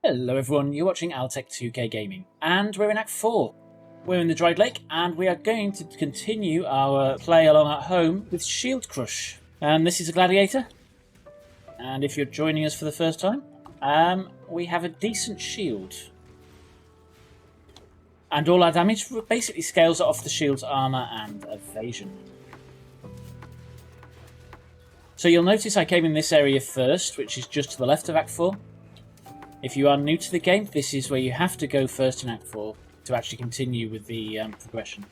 Hello everyone, you're watching Altek2k Gaming, and we're in Act 4. We're in the Dried Lake, and we are going to continue our play along at home with Shield Crush. This is a Gladiator, and if you're joining us for the first time, we have a decent shield. And all our damage basically scales off the shield's armour and evasion. So you'll notice I came in this area first, which is just to the left of Act 4. If you are new to the game, this is where you have to go first in Act 4 to actually continue with the progression.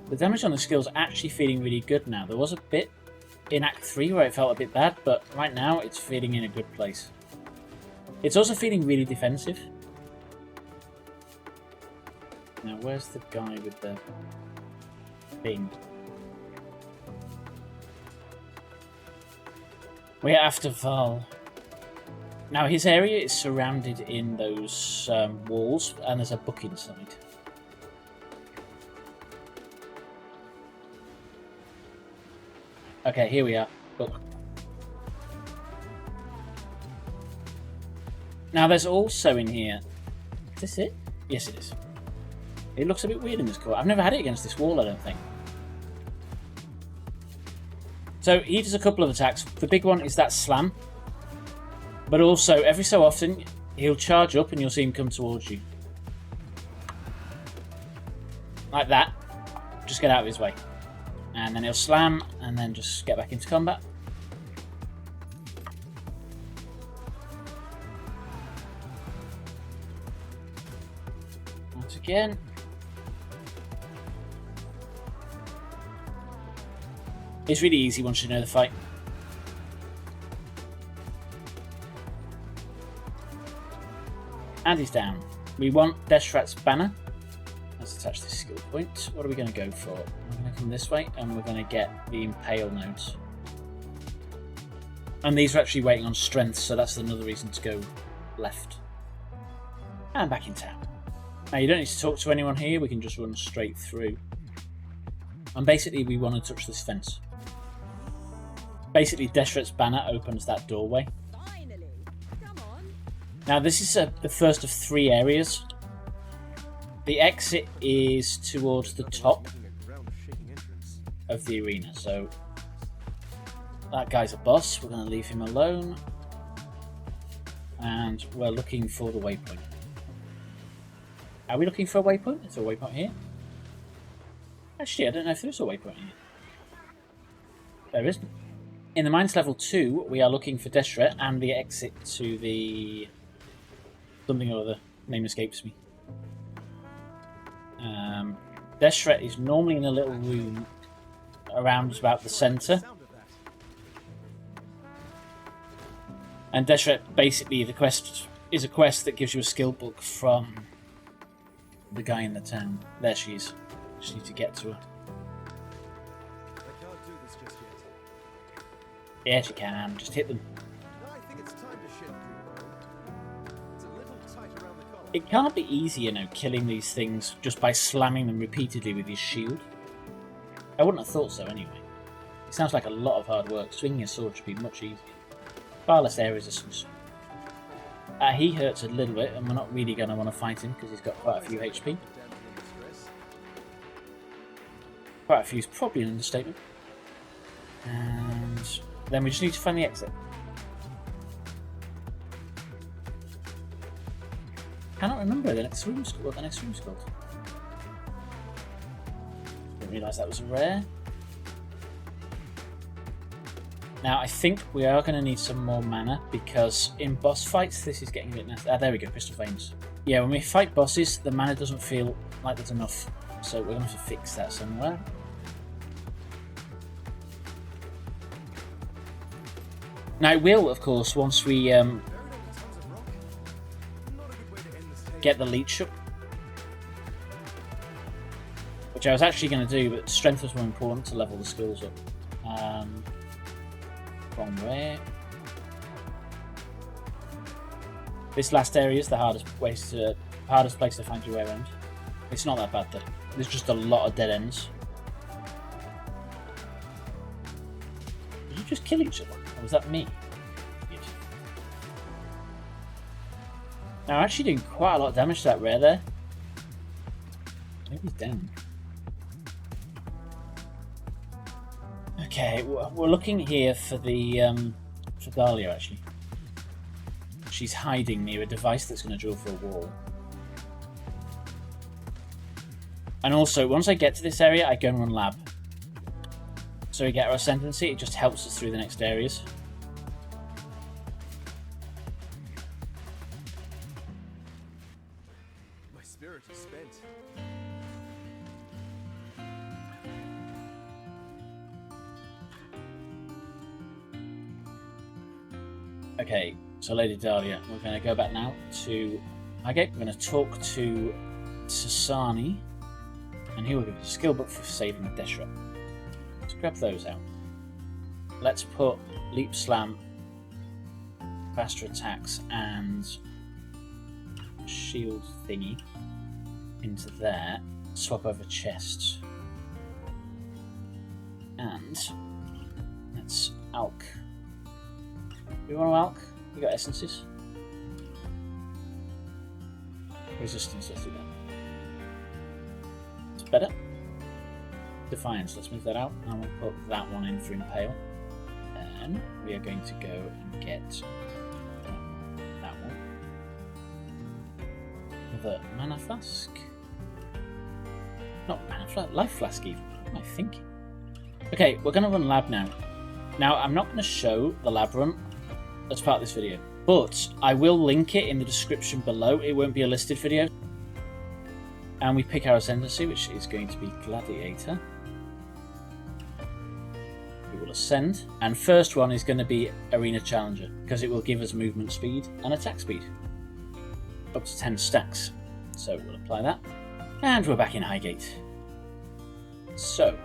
The damage on the skill's actually feeling really good now. There was a bit in Act 3 where it felt a bit bad, but right now it's feeling in a good place. It's also feeling really defensive. Now, where's the guy with the thing? We're after Val. Now, his area is surrounded in those walls, and there's a book inside. Okay, here we are. Book. Now, there's also in here... Is this it? Yes, it is. It looks a bit weird in this court. I've never had it against this wall, I don't think. So, he does a couple of attacks. The big one is that slam. But also, every so often, he'll charge up and you'll see him come towards you. Like that. Just get out of his way. And then he'll slam, and then just get back into combat. Once again. It's really easy once you know the fight. And he's down. We want Deshrat's banner. Let's attach this skill point. What are we going to go for? We're going to come this way, and we're going to get the impale nodes. And these are actually waiting on strength, so that's another reason to go left. And back in town. Now, you don't need to talk to anyone here. We can just run straight through. And basically, we want to touch this fence. Basically, Deshrat's banner opens that doorway. Now, this is the first of 3 areas. The exit is towards the top of the arena, so that guy's a boss. We're going to leave him alone, and we're looking for the waypoint. Are we looking for a waypoint? Is there a waypoint here? Actually, I don't know if there's a waypoint here. There isn't. In the Mines Level 2, we are looking for Deshrat and the exit to the... something or other. Name escapes me. Deshrat is normally in a little room around about the centre. And Deshrat, basically, the quest is a quest that gives you a skill book from the guy in the town. There she is. Just need to get to her. Yes, you can. Just hit them. It can't be easy, you know, killing these things just by slamming them repeatedly with your shield. I wouldn't have thought so anyway. It sounds like a lot of hard work. Swinging a sword should be much easier. Far less areas of some sort. He hurts a little bit, and we're not really going to want to fight him because he's got quite a few HP. Quite a few is probably an understatement. And then we just need to find the exit. I cannot remember the next room's what the next room's called. Didn't realise that was a rare. Now I think we are going to need some more mana because in boss fights this is getting a bit nasty. There we go, Crystal Veins. Yeah, when we fight bosses, the mana doesn't feel like there's enough, so we're going to have to fix that somewhere. Now it will, of course, once we get the leech up, which I was actually going to do, but strength was more important to level the skills up. From where? This last area is the hardest place to find your way around. It's not that bad though. There's just a lot of dead ends. Did you just kill each other? Or was that me? Now, I'm actually doing quite a lot of damage to that rare there. Maybe he's down. Okay, we're looking here for the for Dahlia actually. She's hiding near a device that's going to drill for a wall. And also, once I get to this area, I go and run lab. So we get our ascendancy, it just helps us through the next areas. My spirit is spent. Okay, so Lady Dahlia, we're going to go back now to Highgate. We're going to talk to Sasani, and he will give us a skill book for saving Deshra. Let's grab those out. Let's put Leap Slam, faster attacks, and shield thingy into there. Swap over chests. And let's Alk. Do you want to Alk? You got essences? Resistance, let's do that. It's better. Defiance, let's move that out. And we'll put that one in for Impale. And we are going to go and get that one. Another mana flask. Not mana flask, life flask even. What am I thinking? Okay, we're going to run lab now. Now, I'm not going to show the lab run as part of this video, but I will link it in the description below. It won't be a listed video. And we pick our ascendancy, which is going to be Gladiator. We will ascend, and first one is going to be Arena Challenger, because it will give us movement speed and attack speed. Up to 10 stacks. So we'll apply that. And we're back in Highgate. So,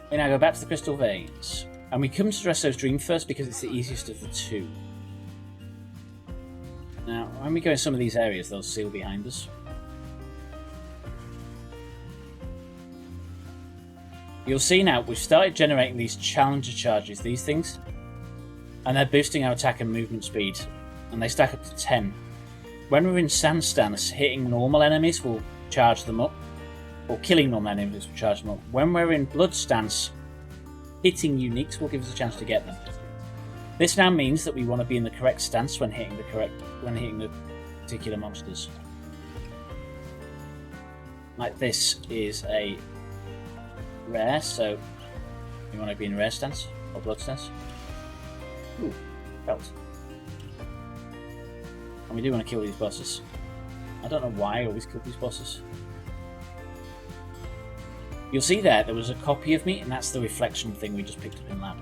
we now go back to the Crystal Veins. And we come to Dresso's Dream first because it's the easiest of the two. Now, when we go in some of these areas, they'll seal behind us. You'll see now, we've started generating these Challenger charges, these things. And they're boosting our attack and movement speed. And they stack up to 10. When we're in Sand Stance, hitting normal enemies will charge them up. Or killing normal enemies will charge them up. When we're in Blood Stance, hitting uniques will give us a chance to get them. This now means that we want to be in the correct stance when hitting the particular monsters. Like this is a rare, so you want to be in rare stance or blood stance. Ooh, belt. And we do want to kill these bosses. I don't know why I always kill these bosses. You'll see there was a copy of me, and that's the reflection thing we just picked up in lab.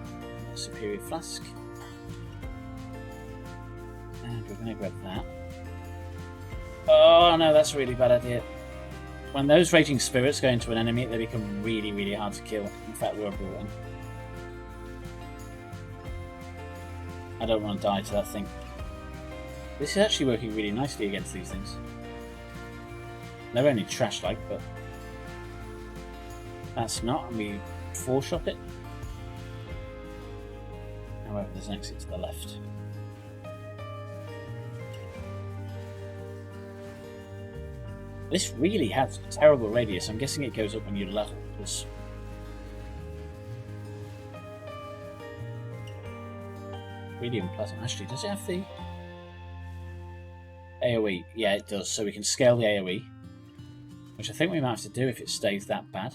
Superior Flask. And we're going to grab that. Oh no, that's a really bad idea. When those Raging Spirits go into an enemy, they become really, really hard to kill. In fact, we're brought in. I don't want to die to that thing. This is actually working really nicely against these things. They're only trash-like, but that's not, and we 4-shot it. However, there's an exit to the left. This really has a terrible radius. I'm guessing it goes up when you level. Because really unpleasant. Actually, does it have the AoE? Yeah, it does. So we can scale the AoE, which I think we might have to do if it stays that bad.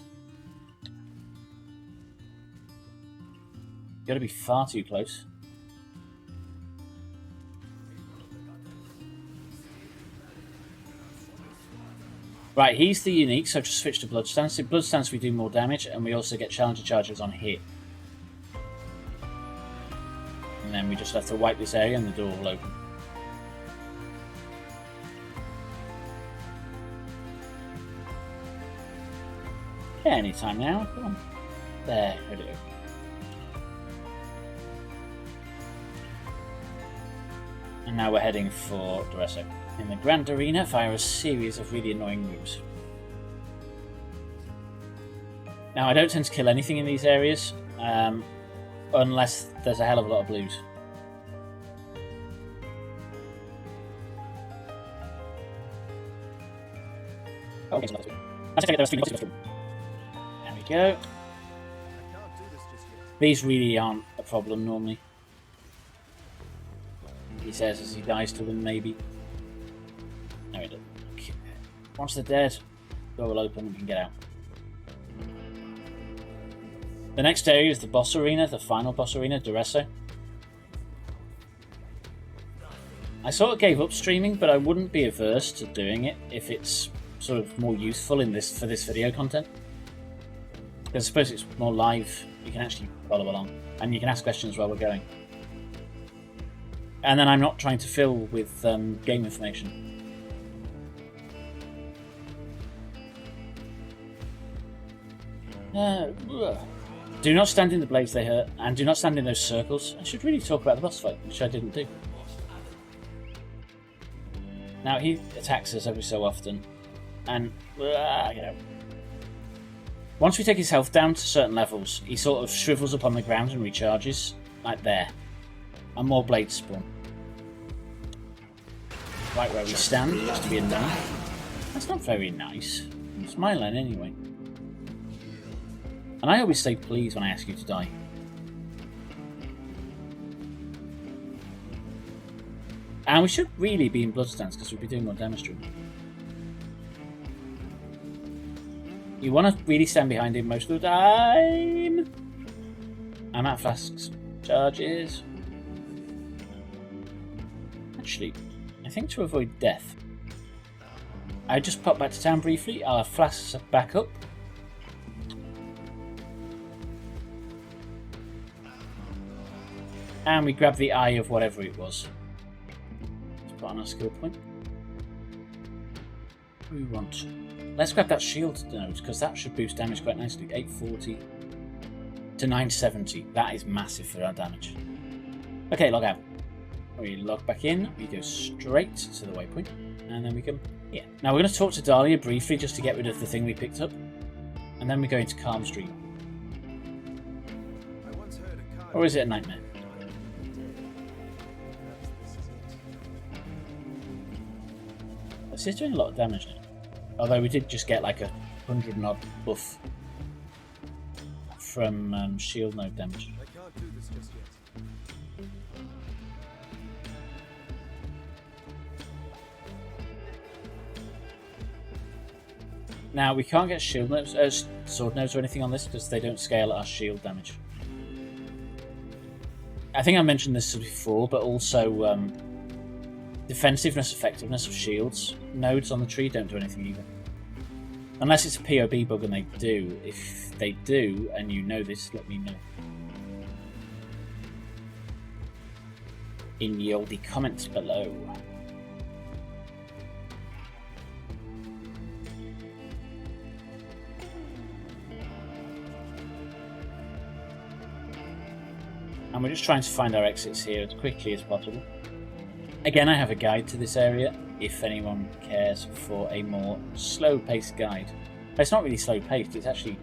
Got to be far too close. Right, he's the unique, so I've just switched to Blood Stance. In Blood Stance we do more damage, and we also get Challenger charges on hit. And then we just have to wipe this area and the door will open. Yeah, anytime now, come on. There, ready to open. And now we're heading for Dresso. In the Grand Arena via a series of really annoying moves. Now I don't tend to kill anything in these areas, unless there's a hell of a lot of blues. okay, so let's take there. There we go. I can't do this just yet. These really aren't a problem normally. He says as he dies to them, maybe. No, he doesn't. Okay. Once they're dead, door will open and we can get out. The next area is the boss arena, the final boss arena, Duresso. I sort of gave up streaming, but I wouldn't be averse to doing it if it's sort of more useful in this for this video content. Because I suppose it's more live, you can actually follow along, and you can ask questions while we're going. And then I'm not trying to fill with game information. Do not stand in the blades, they hurt, and do not stand in those circles. I should really talk about the boss fight, which I didn't do. Now, he attacks us every so often, and, you know, once we take his health down to certain levels, he sort of shrivels up on the ground and recharges, like there, and more blades spawn. Right where we stand, just to be annoying. That's not very nice. It's my lane anyway. And I always say please when I ask you to die. And we should really be in Bloodstance because we'll be doing more damage to him. You want to really stand behind him most of the time. I'm at flasks. Charges. Actually, I think to avoid death, I just pop back to town briefly. I'll have flasks back up. And we grab the eye of whatever it was. Let's put on our skill point. What do we want? Let's grab that shield node, because that should boost damage quite nicely. 840 to 970. That is massive for our damage. Okay, log out. We log back in, we go straight to the waypoint, and then we come here. Now we're going to talk to Dahlia briefly, just to get rid of the thing we picked up. And then we go into Calm Street. Or is it a nightmare? This is doing a lot of damage now. Although we did just get like a 100 and odd buff from shield node damage. I can't do this just yet. Now we can't get shield nodes, sword nodes or anything on this because they don't scale our shield damage. I think I mentioned this before, but also defensiveness, effectiveness of shields nodes on the tree don't do anything either. Unless it's a POB bug and they do. If they do, and you know this, let me know. In the oldie comments below. And we're just trying to find our exits here as quickly as possible. Again, I have a guide to this area, if anyone cares for a more slow-paced guide. It's not really slow-paced, it's actually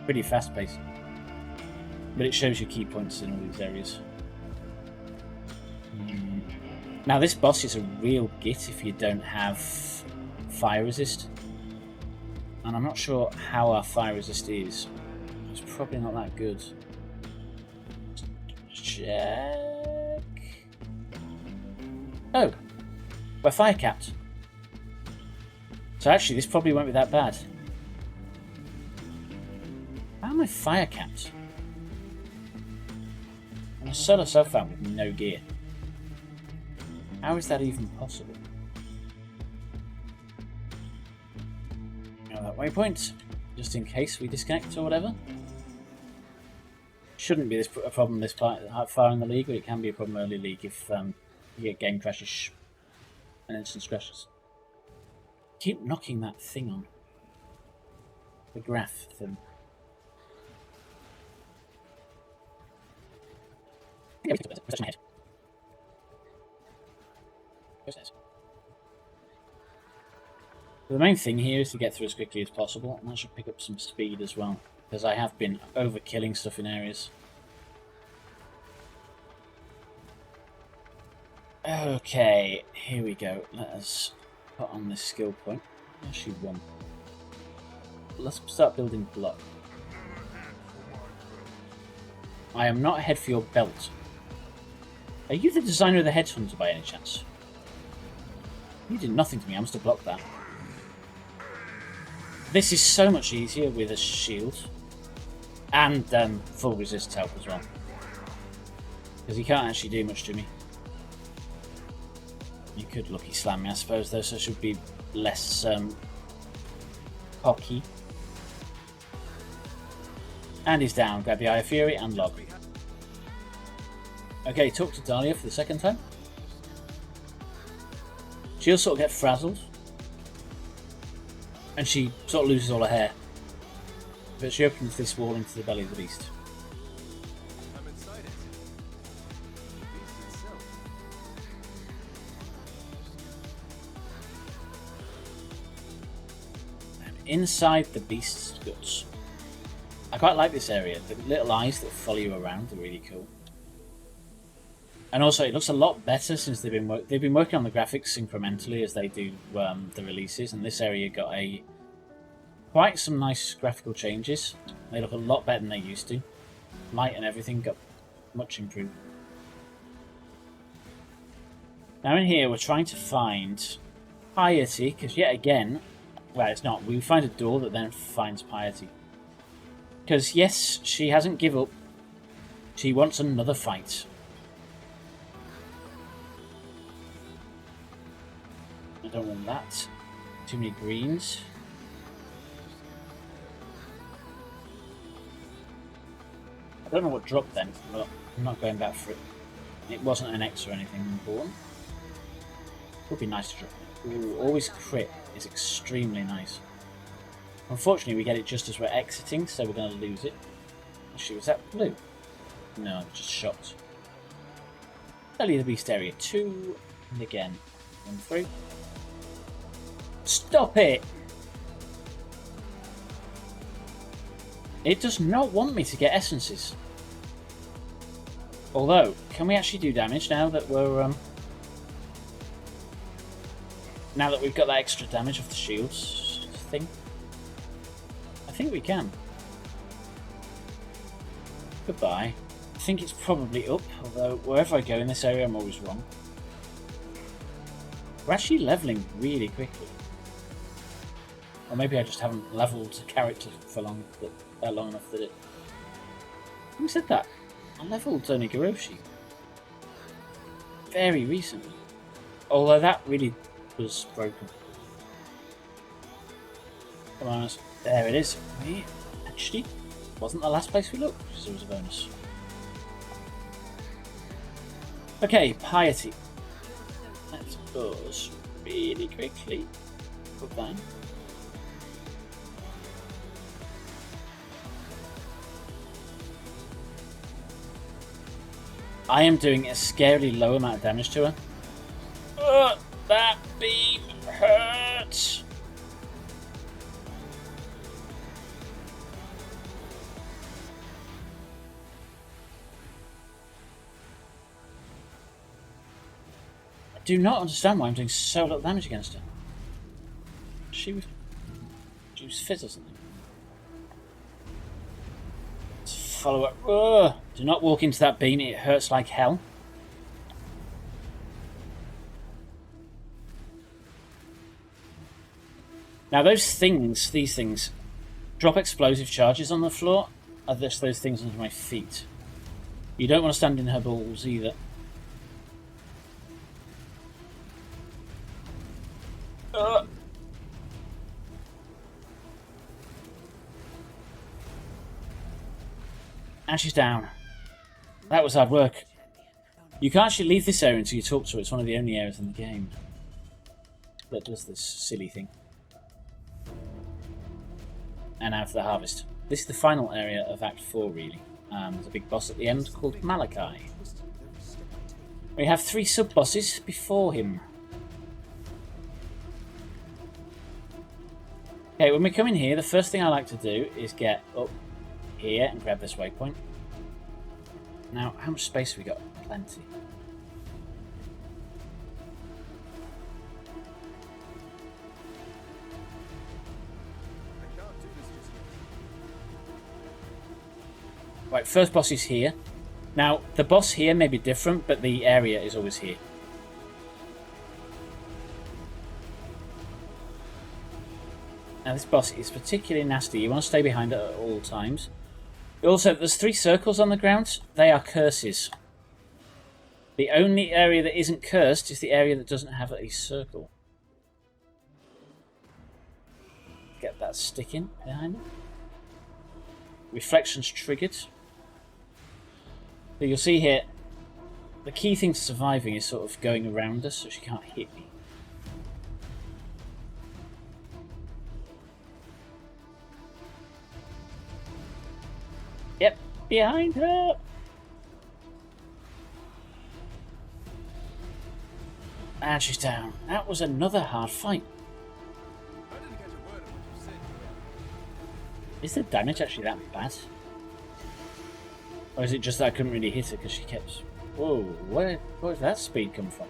pretty fast-paced. But it shows you key points in all these areas. Now this boss is a real git if you don't have fire resist. And I'm not sure how our fire resist is. It's probably not that good. Check. Oh, we're fire capped. So actually this probably won't be that bad. How am I fire capped? I'm a solo self-found with no gear. How is that even possible? Now that waypoint, just in case we disconnect or whatever. Shouldn't be a problem this far in the league, but it can be a problem early league if you get game crashes and instance crashes. Keep knocking that thing on. The graph thing. The main thing here is to get through as quickly as possible, and I should pick up some speed as well, because I have been overkilling stuff in areas. Okay, here we go. Let us put on this skill point. Actually, one. Let's start building block. I am not ahead for your belt. Are you the designer of the Headhunter by any chance? You did nothing to me, I must have blocked that. This is so much easier with a shield. And full resist help as well. Because he can't actually do much to me. You could lucky slam me, I suppose, though, so it should be less cocky. And he's down. Grab the Eye of Fury and log. Okay, talk to Dahlia for the second time. She'll sort of get frazzled. And she sort of loses all her hair. But she opens this wall into the belly of the beast. I'm inside it. The beast itself. And inside the beast's guts. I quite like this area. The little eyes that follow you around are really cool. And also, it looks a lot better since they've been working on the graphics incrementally as they do the releases. And this area got quite some nice graphical changes. They look a lot better than they used to. Light and everything got much improved. Now in here, we're trying to find piety, because yet again, well, it's not. We find a door that then finds piety. Because yes, she hasn't given up. She wants another fight. I don't want that. Too many greens. I don't know what dropped then, but I'm not going back for it. It wasn't an X or anything important. Would be nice to drop it. Ooh, always crit is extremely nice. Unfortunately, we get it just as we're exiting, so we're going to lose it. Actually, was that blue? No, just shocked. Belly of the Beast area 2, and again, 1 through. Stop it! It does not want me to get essences. Although, can we actually do damage now that we're now that we've got that extra damage off the shields thing? I think we can. Goodbye. I think it's probably up, although wherever I go in this area I'm always wrong. We're actually levelling really quickly. Or maybe I just haven't levelled the character for long enough that it... Who said that? I levelled Onigoroshi very recently. Although that really was broken. Come on, there it is. Actually, wasn't the last place we looked, because there was a bonus. Okay, piety. Let's pause really quickly. Put that in. I am doing a scarily low amount of damage to her. Ugh, that beam hurts. I do not understand why I'm doing so little damage against her. She was fit or something. Let's follow her. Ugh. Do not walk into that beam, it hurts like hell. Now these things, drop explosive charges on the floor, are just those things under my feet. You don't want to stand in her balls either. And she's down. That was hard work. You can't actually leave this area until you talk to her. It's one of the only areas in the game that does this silly thing. And now for the harvest. This is the final area of Act 4, really. There's a big boss at the end called Malachi. We have 3 sub-bosses before him. Okay, when we come in here, the first thing I like to do is get up here and grab this waypoint. Now, how much space have we got? Plenty. Right, first boss is here. Now, the boss here may be different, but the area is always here. Now, this boss is particularly nasty. You want to stay behind it at all times. Also, there's 3 circles on the ground. They are curses. The only area that isn't cursed is the area that doesn't have a circle. Get that sticking behind it. Reflections triggered. So you'll see here, the key thing to surviving is sort of going around us so she can't hit me. Yep, behind her! And she's down. That was another hard fight. I didn't catch a word of what you said. Is the damage actually that bad? Or is it just that I couldn't really hit her because she kept... Whoa, where did that speed come from?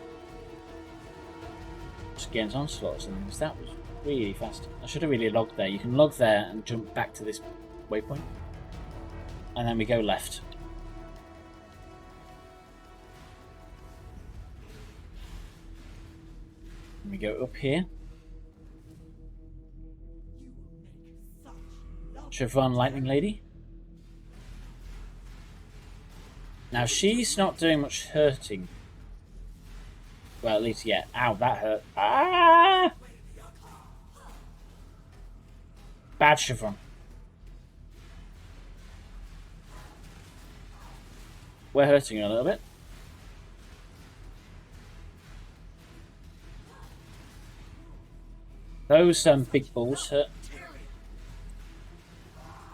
Just against onslaughts and things. That was really fast. I should have really logged there. You can log there and jump back to this waypoint. And then we go left. And we go up here. Chevron Lightning Lady. Now she's not doing much hurting. Well, at least, yeah. Ow, that hurt. Ah! Bad Chevron. We're hurting her a little bit. Those big balls hurt.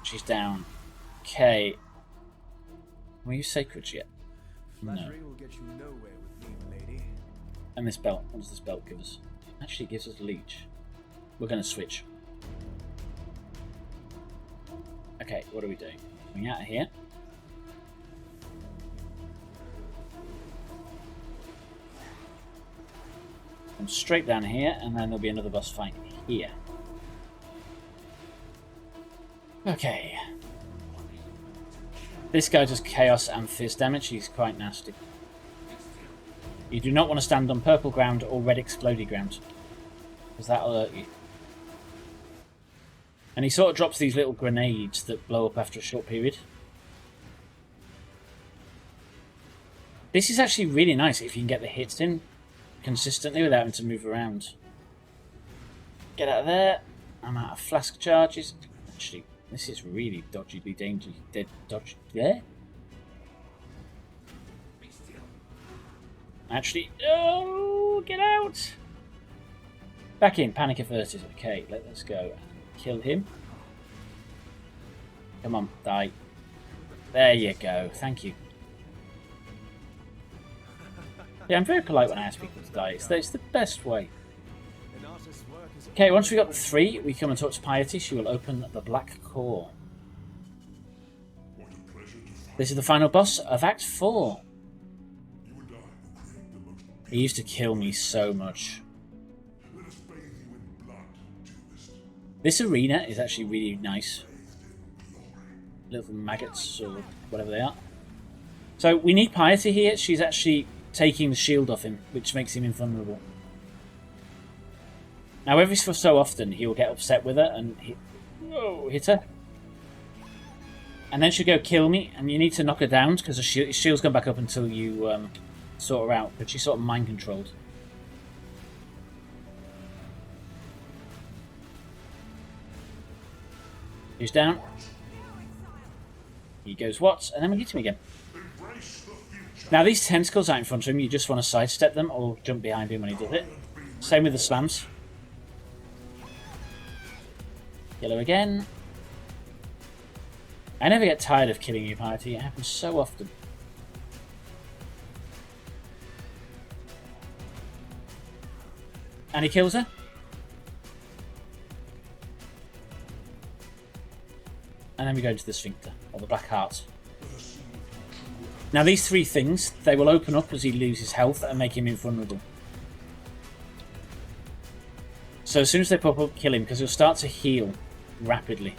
She's down. Okay. Were you sacred yet? Flattery will get you nowhere with me, lady. And this belt. What does this belt give us? Actually, it gives us leech. We're going to switch. Okay, what are we doing? Coming out of here. Come straight down here, and then there'll be another boss fight here. Okay. This guy does chaos and fizz damage. He's quite nasty. You do not want to stand on purple ground or red explodey ground, because that'll hurt you. And he sort of drops these little grenades that blow up after a short period. This is actually really nice if you can get the hits in consistently without having to move around. Get out of there. I'm out of flask charges. Actually, this is really dodgily dangerous. Dead dodge there. Actually, oh, get out! Back in, panic averted. Okay, let's go. Kill him. Come on, die. There you go. Thank you. Yeah, I'm very polite when I ask people to die. It's the best way. Okay, once we got the 3, we come and talk to Piety. She will open the Black Core. This is the final boss of Act 4. He used to kill me so much. This arena is actually really nice. Little maggots or whatever they are. So we need Piety here. She's actually taking the shield off him, which makes him invulnerable. Now every so often he will get upset with her and hit her. And then she'll go kill me, and you need to knock her down because her shield's gone back up until you sort her out, but she's sort of mind controlled. He's down. He goes what? And then we hit him again. Now these tentacles out in front of him, you just want to sidestep them or jump behind him when he does it. Same with the slams. Kill her again. I never get tired of killing you, Piety. It happens so often. And he kills her. And then we go into the Sphincter, or the Black Heart. Now these 3 things, they will open up as he loses health and make him invulnerable. So as soon as they pop up, kill him, because he'll start to heal rapidly.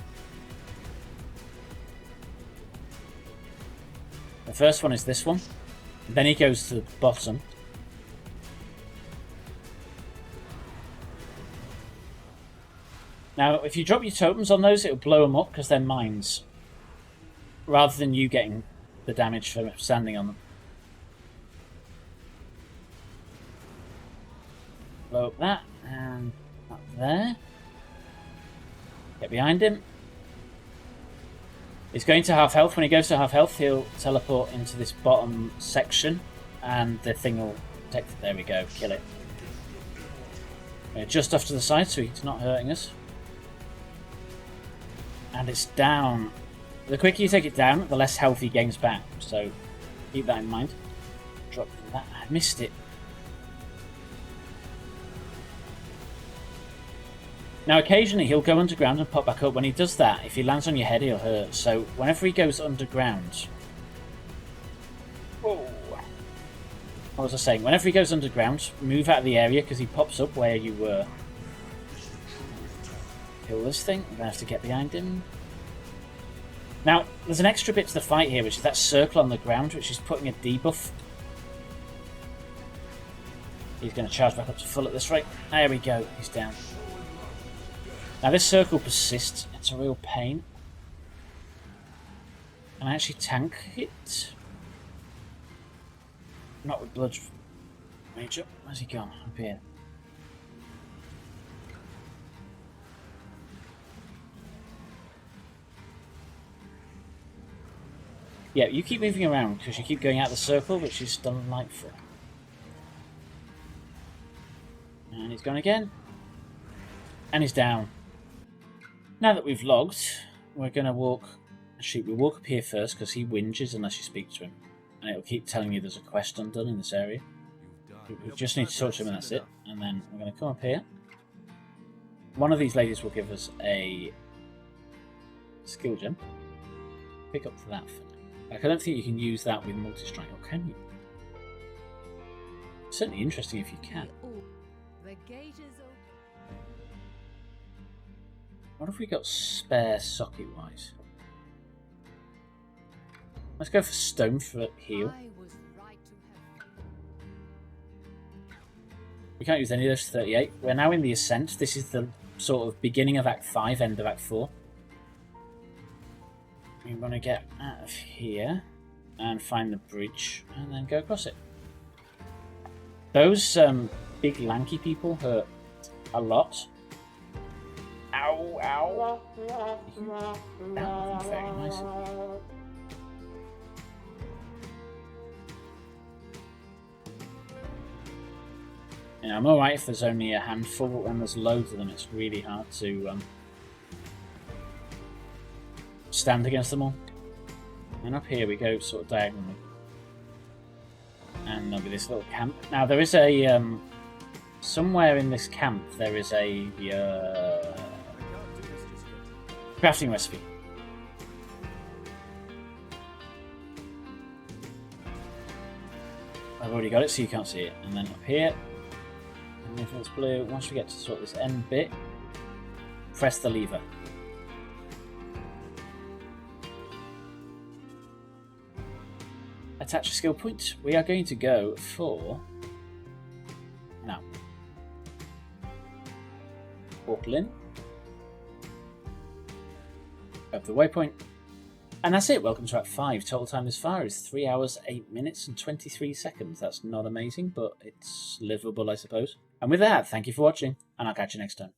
The first one is this one. Then he goes to the bottom. Now, if you drop your totems on those, it'll blow them up because they're mines. Rather than you getting the damage from standing on them. Blow up that, and up there. Get behind him. He's going to half health. When he goes to half health, he'll teleport into this bottom section, and the thing will take. There we go, kill it. We're just off to the side, so he's not hurting us. And it's down. The quicker you take it down, the less health he gains back. So keep that in mind. Drop that. I missed it. Now, occasionally he'll go underground and pop back up. When he does that, if he lands on your head, he'll hurt. So whenever he goes underground... Oh. What was I saying? Whenever he goes underground, move out of the area because he pops up where you were. Kill this thing. I'm going to have to get behind him. Now, there's an extra bit to the fight here, which is that circle on the ground, which is putting a debuff. He's going to charge back up to full at this rate. There we go. He's down. Now, this circle persists. It's a real pain. Can I actually tank it? Not with blood. Major. Where's he gone? Up here. Yeah, you keep moving around because you keep going out the circle, which is delightful. And he's gone again. And he's down. Now that we've logged, we're going to walk... Actually, we'll walk up here first because he whinges unless you speak to him. And it'll keep telling you there's a quest undone in this area. We just need to talk to him and that's it. And then we're going to come up here. One of these ladies will give us a skill gem. Pick up that for now. Like, I don't think you can use that with multi-strike, or can you? It's certainly interesting if you can. What have we got spare socket-wise? Let's go for stone for heal. We can't use any of those 38. We're now in the Ascent. This is the sort of beginning of Act 5, end of Act 4. We want to get out of here and find the bridge and then go across it. Those big lanky people hurt a lot. Ow, ow. That was very nice. Yeah, I'm alright if there's only a handful, but when there's loads of them, it's really hard to stand against them all. And up here we go sort of diagonally. And there'll be this little camp. Now there is a somewhere in this camp there is a crafting recipe. I've already got it so you can't see it. And then up here, and if it's blue, once we get to sort of this end bit, press the lever. Attach a skill point. We are going to go for... Now. Portal in. Grab the waypoint. And that's it. Welcome to Act 5. Total time this far is 3 hours, 8 minutes and 23 seconds. That's not amazing, but it's livable, I suppose. And with that, thank you for watching, and I'll catch you next time.